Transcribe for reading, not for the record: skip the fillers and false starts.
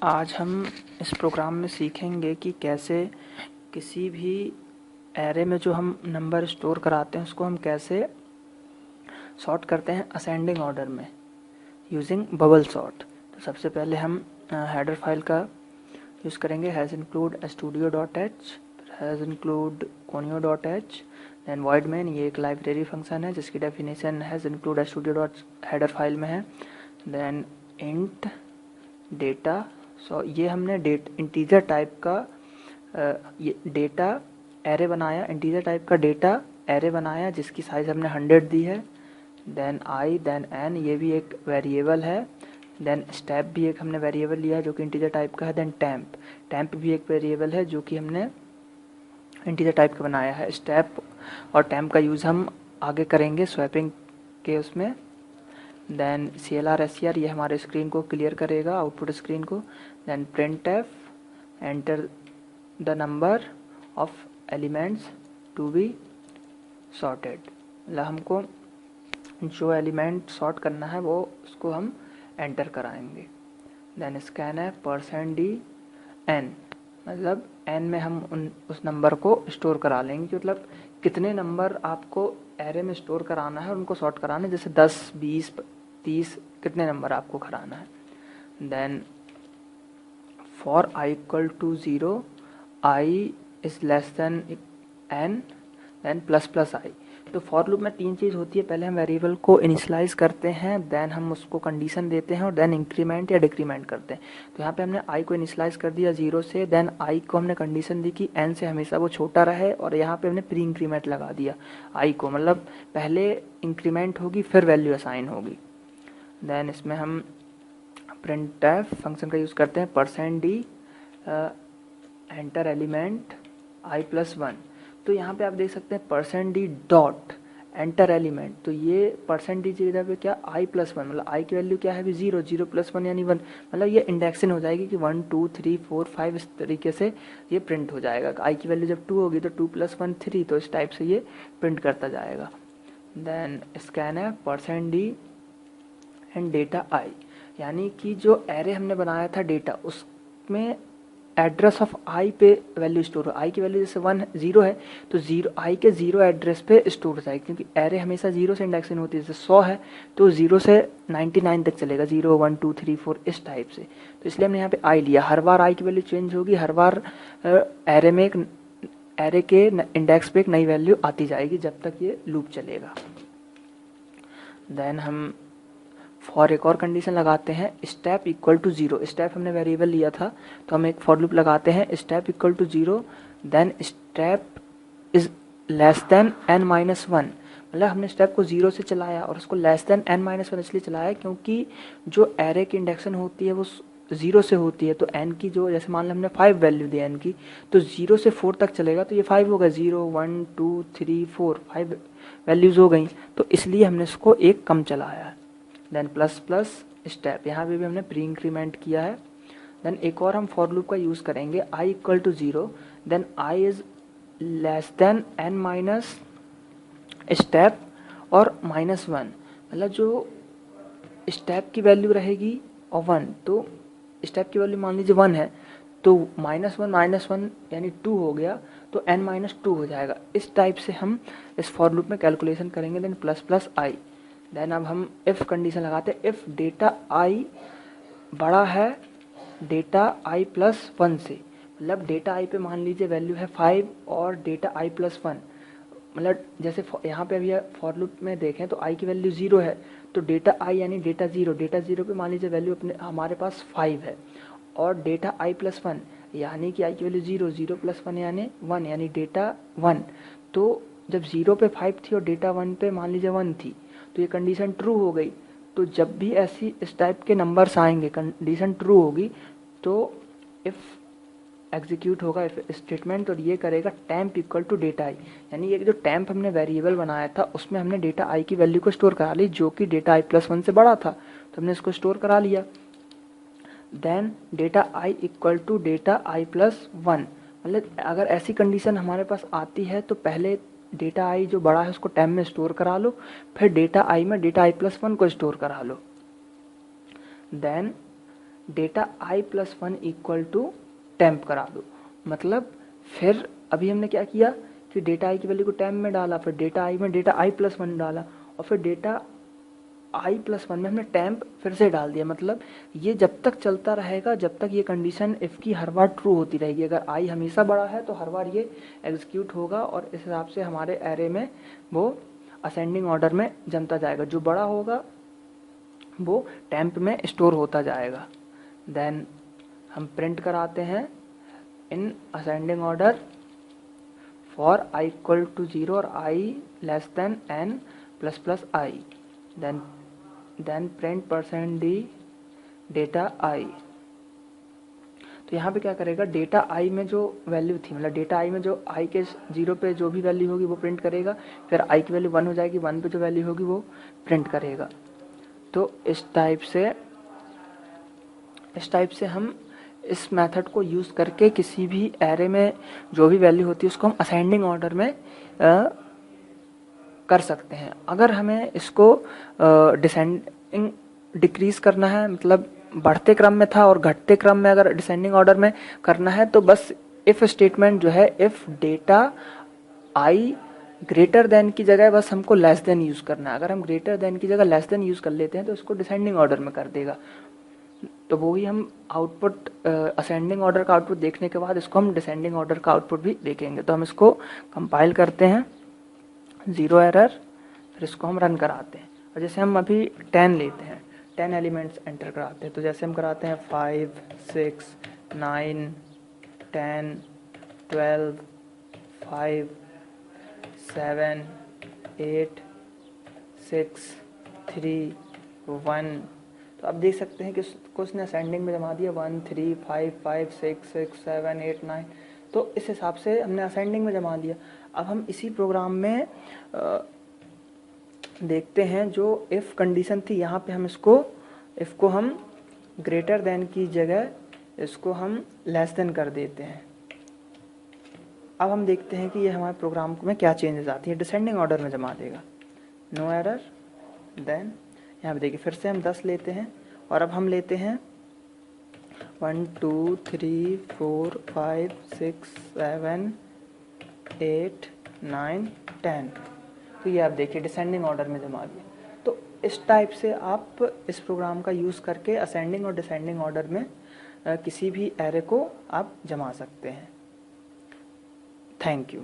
आज हम इस प्रोग्राम में सीखेंगे कि कैसे किसी भी एरे में जो हम नंबर स्टोर कराते हैं उसको हम कैसे सॉर्ट करते हैं असेंडिंग ऑर्डर में यूजिंग बबल सॉर्ट। तो सबसे पहले हम हेडर फाइल का यूज़ करेंगे hash include studio.h, hash include conio.h, then void main। ये एक लाइब्रेरी फंक्शन है जिसकी definition has include studio.header file में है। दैन इंट डेटा, ये हमने इंटीजर टाइप का ये डेटा एरे बनाया, इंटीजर टाइप का डेटा एरे बनाया जिसकी साइज़ हमने 100 दी है। देन आई, देन एन, ये भी एक वेरिएबल है। देन स्टेप भी एक हमने वेरिएबल लिया है जो कि इंटीजर टाइप का है। देन टैम्प भी एक वेरिएबल है जो कि हमने इंटीजर टाइप का बनाया है। स्टेप और टैम्प का यूज़ हम आगे करेंगे स्वैपिंग के उसमें। देन CLR SCR ये हमारे स्क्रीन को क्लियर करेगा, आउटपुट स्क्रीन को। Then printf enter the number of elements to be sorted, मतलब हमको जो एलिमेंट सॉर्ट करना है वो उसको हम एंटर कराएंगे। देन scanf %d n, मतलब n में हम उस नंबर को स्टोर करा लेंगे, मतलब कितने नंबर आपको एरे में स्टोर कराना है और उनको सॉर्ट कराना है, जैसे 10, 20, 30 कितने नंबर आपको कराना है। Then for i equal to 0 i is less than n, then plus I. तो फॉर लूप में 3 चीज़ होती है, पहले हम वेरिएबल को इनिशियलाइज करते हैं, देन हम उसको कंडीशन देते हैं और देन इंक्रीमेंट या डिक्रीमेंट करते हैं। तो यहाँ पे हमने i को इनिशियलाइज कर दिया 0 से, देन i को हमने कंडीशन दी कि n से हमेशा वो छोटा रहे, और यहाँ पे हमने प्री इंक्रीमेंट लगा दिया i को, मतलब पहले इंक्रीमेंट होगी फिर वैल्यू असाइन होगी। देन इसमें हम printf फंक्शन का यूज़ करते हैं %d एंटर एलिमेंट i+1। तो यहाँ पे आप देख सकते हैं %d डॉट एंटर एलिमेंट, तो ये %d जगह पे क्या i+1, मतलब i की वैल्यू क्या है अभी 0, 0 + 1 यानी 1, मतलब ये इंडेक्सिंग हो जाएगी कि 1 2 3 4 5 इस तरीके से ये प्रिंट हो जाएगा। i की वैल्यू जब 2 होगी तो 2 + 1 3, तो इस टाइप से ये प्रिंट करता जाएगा। Then scanf %d and data i, यानी कि जो एरे हमने बनाया था डेटा उसमें एड्रेस ऑफ i पे वैल्यू स्टोर हो। i की वैल्यू जैसे 0 है तो i के 0 एड्रेस पे स्टोर हो जाएगी, क्योंकि एरे हमेशा 0 से इंडेक्सिंग होती है। जैसे 100 है तो 0 से 99 तक चलेगा, 0 1 2 3 4 इस टाइप से। तो इसलिए हमने यहाँ पे i लिया। हर बार i की वैल्यू चेंज होगी, हर बार एरे के इंडेक्स पे एक नई वैल्यू आती जाएगी जब तक ये लूप चलेगा। देन हम फॉर एक और कंडीशन लगाते हैं, स्टेप इक्वल टू 0। स्टेप हमने वेरिएबल लिया था तो हम एक फॉर लूप लगाते हैं, step equal to 0, then step is less than n-1, मतलब हमने स्टेप को 0 से चलाया और उसको लेस देन n-1 इसलिए चलाया क्योंकि जो एरे की इंडेक्शन होती है वो 0 से होती है। तो n की जो, जैसे मान लो हमने 5 वैल्यू दी n की, तो 0 से 4 तक चलेगा तो ये 5 होगा, 0 1 2 3 4 5 वैल्यूज़ हो गई, तो इसलिए हमने इसको एक कम चलाया है। देन प्लस स्टेप, यहाँ पे भी हमने प्री इंक्रीमेंट किया है। देन एक और हम फॉर लूप का यूज़ करेंगे, i equal to 0, then i is less than n- step और -1, मतलब जो स्टेप की वैल्यू रहेगी और 1, तो स्टेप की वैल्यू मान लीजिए 1 है तो -1 यानी 2 हो गया, तो n-2 हो जाएगा। इस टाइप से हम इस फॉर लूप में कैलकुलेशन करेंगे। देन प्लस आई, देन अब हम इफ़ कंडीशन लगाते हैं, इफ़ डेटा i बड़ा है डेटा i+1 से, मतलब डेटा i पे मान लीजिए वैल्यू है 5 और डेटा i+1, मतलब जैसे यहाँ पे अभी फॉर लूप में देखें तो i की वैल्यू 0 है, तो डेटा i यानी डेटा 0 पे मान लीजिए वैल्यू अपने हमारे पास 5 है, और डेटा i+1 यानी कि i की वैल्यू 0, 0 + 1 यानी 1 यानी डेटा 1, तो जब 0 पे 5 थी और डेटा 1 पे मान लीजिए 1 थी तो ये कंडीशन ट्रू हो गई। तो जब भी ऐसी इस टाइप के नंबर्स आएंगे कंडीशन ट्रू होगी तो इफ़ एग्जीक्यूट होगा इफ स्टेटमेंट, और ये करेगा temp equal to data i, यानी ये जो टैम्प हमने वेरिएबल बनाया था उसमें हमने डेटा आई की वैल्यू को स्टोर करा ली जो कि डेटा i+1 से बड़ा था, तो हमने इसको स्टोर करा लिया। Then data i equal to data i+1, मतलब अगर ऐसी कंडीशन हमारे पास आती है तो पहले डेटा आई जो बड़ा है उसको टैम्प में स्टोर करा लो, फिर डेटा आई में डेटा i+1 को स्टोर करा लो। Then data i plus 1 equal to temp करा दो। मतलब फिर अभी हमने क्या किया कि डेटा i की वैल्यू को टेम्प में डाला, फिर डेटा i में डेटा i प्लस 1 डाला, और फिर डेटा i प्लस 1 में हमने टेम्प फिर से डाल दिया। मतलब ये जब तक चलता रहेगा जब तक ये कंडीशन इफ़ की हर बार ट्रू होती रहेगी। अगर i हमेशा बड़ा है तो हर बार ये एग्जीक्यूट होगा और इस हिसाब से हमारे एरे में वो असेंडिंग ऑर्डर में जमता जाएगा। जो बड़ा होगा वो टेम्प में स्टोर होता जाएगा। देन हम प्रिंट कराते हैं in ascending order for i equal to 0 और i less than n plus plus i। Then print %d data i। तो यहाँ पे क्या करेगा, डेटा i में जो वैल्यू थी, मतलब डेटा i में जो i के 0 पे जो भी वैल्यू होगी वो प्रिंट करेगा, फिर i की वैल्यू 1 हो जाएगी, 1 पे जो वैल्यू होगी वो प्रिंट करेगा। तो इस टाइप से हम इस मेथड को यूज़ करके किसी भी एरे में जो भी वैल्यू होती है उसको हम असेंडिंग ऑर्डर में कर सकते हैं। अगर हमें इसको डिसेंडिंग डिक्रीज करना है, मतलब बढ़ते क्रम में था और घटते क्रम में अगर डिसेंडिंग ऑर्डर में करना है, तो बस इफ़ स्टेटमेंट जो है, if data I greater than की जगह बस हमको लेस देन यूज़ करना है। अगर हम ग्रेटर देन की जगह लेस देन यूज़ कर लेते हैं तो इसको डिसेंडिंग ऑर्डर में कर देगा। तो वो ही हम आउटपुट असेंडिंग ऑर्डर का आउटपुट देखने के बाद इसको हम डिसेंडिंग ऑर्डर का आउटपुट भी देखेंगे। तो हम इसको कंपाइल करते हैं, 0 एरर, फिर इसको हम रन कराते हैं। और जैसे हम अभी 10 लेते हैं, 10 एलिमेंट्स एंटर कराते हैं, तो जैसे हम कराते हैं 5 6 9 10 12 5 7 8 6 3 1। तो आप देख सकते हैं कि उसको उसने असेंडिंग में जमा दिया, 1 3 5 5 6 6 7 8 9। तो इस हिसाब से हमने असेंडिंग में जमा दिया। अब हम इसी प्रोग्राम में देखते हैं जो इफ़ कंडीशन थी, यहाँ पे हम इसको इफ़ को हम ग्रेटर देन की जगह इसको हम लेस देन कर देते हैं। अब हम देखते हैं कि ये हमारे प्रोग्राम में क्या चेंजेस आती है। डिसेंडिंग ऑर्डर में जमा देगा, नो एरर। देन यहाँ पे देखिए फिर से हम 10 लेते हैं और अब हम लेते हैं 1 2 3 4 5 6 7 8 9 10। तो ये आप देखिए डिसेंडिंग ऑर्डर में जमा दिया। तो इस टाइप से आप इस प्रोग्राम का यूज़ करके असेंडिंग और डिसेंडिंग ऑर्डर में किसी भी एरे को आप जमा सकते हैं। Thank you.